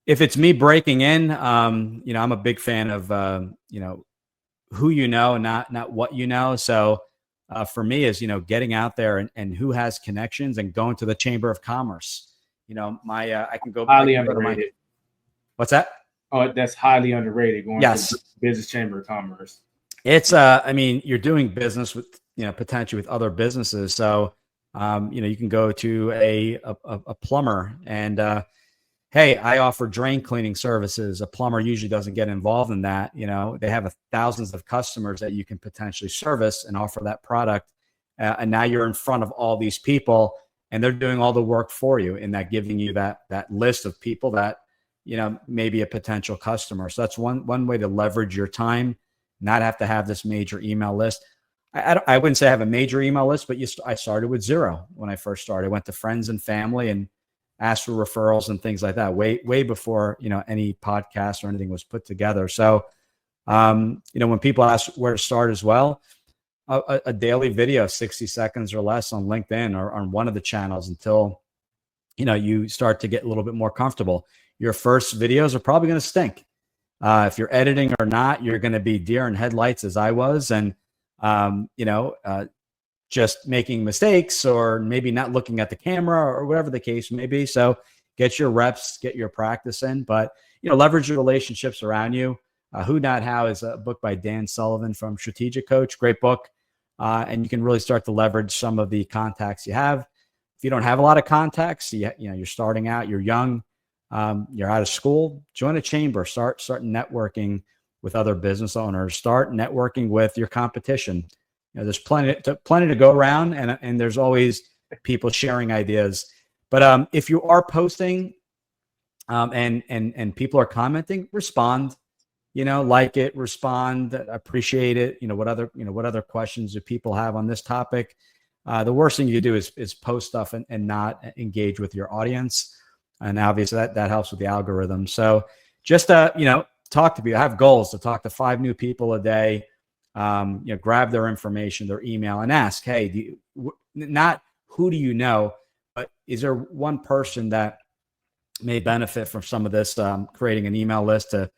If it's me breaking in, I'm a big fan of, who you know, not what you know. So for me is, getting out there and who has connections and going to the Chamber of Commerce. I Highly can go to my, underrated. what's that? Oh, that's highly underrated. Going to the Yes. Business Chamber of Commerce. It's, you're doing business with, potentially with other businesses. So, you can go to a plumber and, hey, I offer drain cleaning services. A plumber usually doesn't get involved in that. They have thousands of customers that you can potentially service and offer that product. And now you're in front of all these people and they're doing all the work for you, and that giving you that list of people that, maybe a potential customer. So that's one way to leverage your time, not have to have this major email list. I wouldn't say I have a major email list, but I started with zero when I first started. I went to friends and family and asked for referrals and things like that way before, any podcast or anything was put together. So, when people ask where to start as well, a daily video, 60 seconds or less on LinkedIn or on one of the channels until, you start to get a little bit more comfortable. Your first videos are probably going to stink. If you're editing or not, you're going to be deer in headlights as I was. And, just making mistakes or maybe not looking at the camera or whatever the case may be. So get your reps, get your practice in, but, leverage your relationships around you. Who Not How is a book by Dan Sullivan from Strategic Coach. Great book. And you can really start to leverage some of the contacts you have. If you don't have a lot of contacts, you're starting out, you're young, you're out of school, join a chamber, start networking with other business owners, start networking with your competition. There's plenty to go around, and there's always people sharing ideas. But if you are posting, and people are commenting, respond. Like it, respond, appreciate it. What other questions do people have on this topic? The worst thing you do is post stuff and not engage with your audience, and obviously that helps with the algorithm. So just talk to people. I have goals to talk to 5 new people a day. Grab their information, their email, and ask, hey, not who do you know, but is there one person that may benefit from some of this? Creating an email list to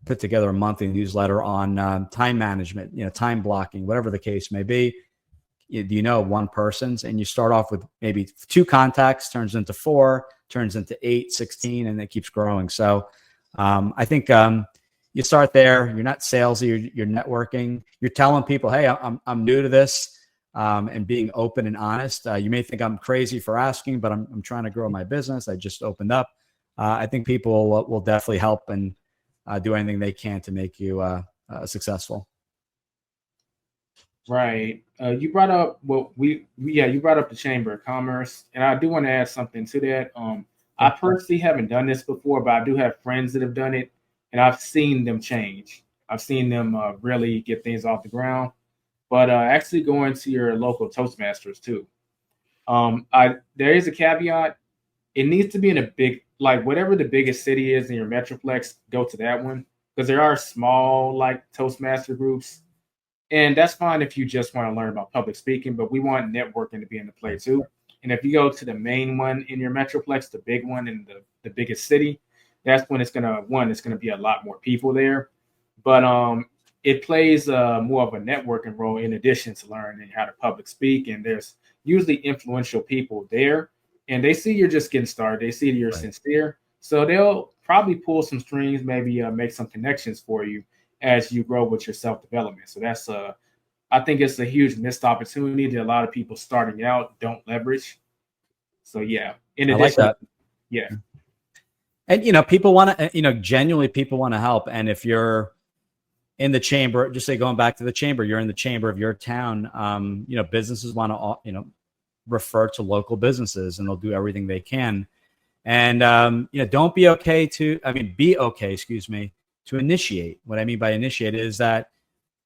put together a monthly newsletter on time management, time blocking, whatever the case may be. Do you know one person's? And you start off with maybe 2 contacts, turns into 4, turns into 8, 16, and it keeps growing. So I think you start there. You're not salesy. You're networking. You're telling people, hey, I'm new to this, and being open and honest. You may think I'm crazy for asking, but I'm trying to grow my business. I just opened up. I think people will definitely help and do anything they can to make you successful. Right. You brought up you brought up the Chamber of Commerce, and I do want to add something to that. I personally haven't done this before, but I do have friends that have done it, and I've seen them change. I've seen them really get things off the ground. But actually going to your local Toastmasters too. There is a caveat. It needs to be in a big, like whatever the biggest city is in your metroplex, go to that one, because there are small like Toastmaster groups, and that's fine if you just want to learn about public speaking. But we want networking to be in the play too. And if you go to the main one in your metroplex, the big one in the biggest city, that's when it's gonna be a lot more people there. But it plays more of a networking role in addition to learning how to public speak. And there's usually influential people there, and they see you're just getting started. They see you're sincere, so they'll probably pull some strings, maybe make some connections for you as you grow with your self development. So that's I think it's a huge missed opportunity that a lot of people starting out don't leverage. So yeah, in I like addition, that. yeah. And people want to, genuinely people want to help. And if you're in the chamber, just say going back to the chamber, you're in the chamber of your town. Businesses want to, refer to local businesses, and they'll do everything they can. And don't be okay be okay, to initiate. What I mean by initiate is that,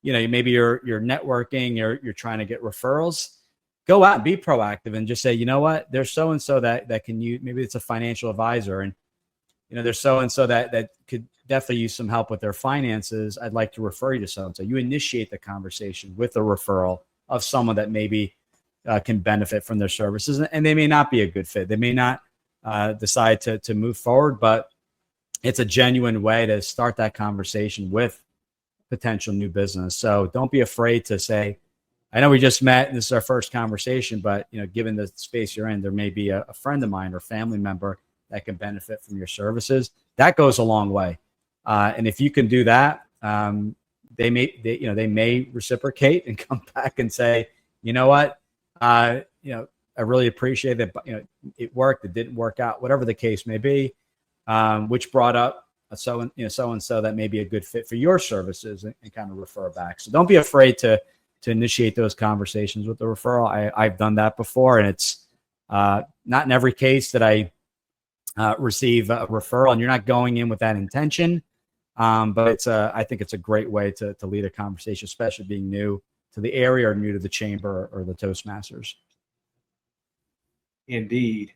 maybe you're networking, you're trying to get referrals. Go out and be proactive and just say, you know what, there's so and so that can use. Maybe it's a financial advisor, and there's so and so that could definitely use some help with their finances. I'd like to refer you to so and so. You initiate the conversation with a referral of someone that maybe can benefit from their services, and they may not be a good fit. They may not decide to move forward, but it's a genuine way to start that conversation with potential new business. So don't be afraid to say, I know we just met and this is our first conversation, but given the space you're in, there may be a friend of mine or family member that can benefit from your services. That goes a long way. And if you can do that, they may reciprocate and come back and say, you know what, I really appreciate that. But, it worked, it didn't work out, whatever the case may be, which brought up so and so that may be a good fit for your services, and kind of refer back. So don't be afraid to initiate those conversations with the referral. I've done that before, and it's not in every case that I receive a referral, and you're not going in with that intention. But I think it's a great way to lead a conversation, especially being new to the area or new to the chamber or the Toastmasters. Indeed.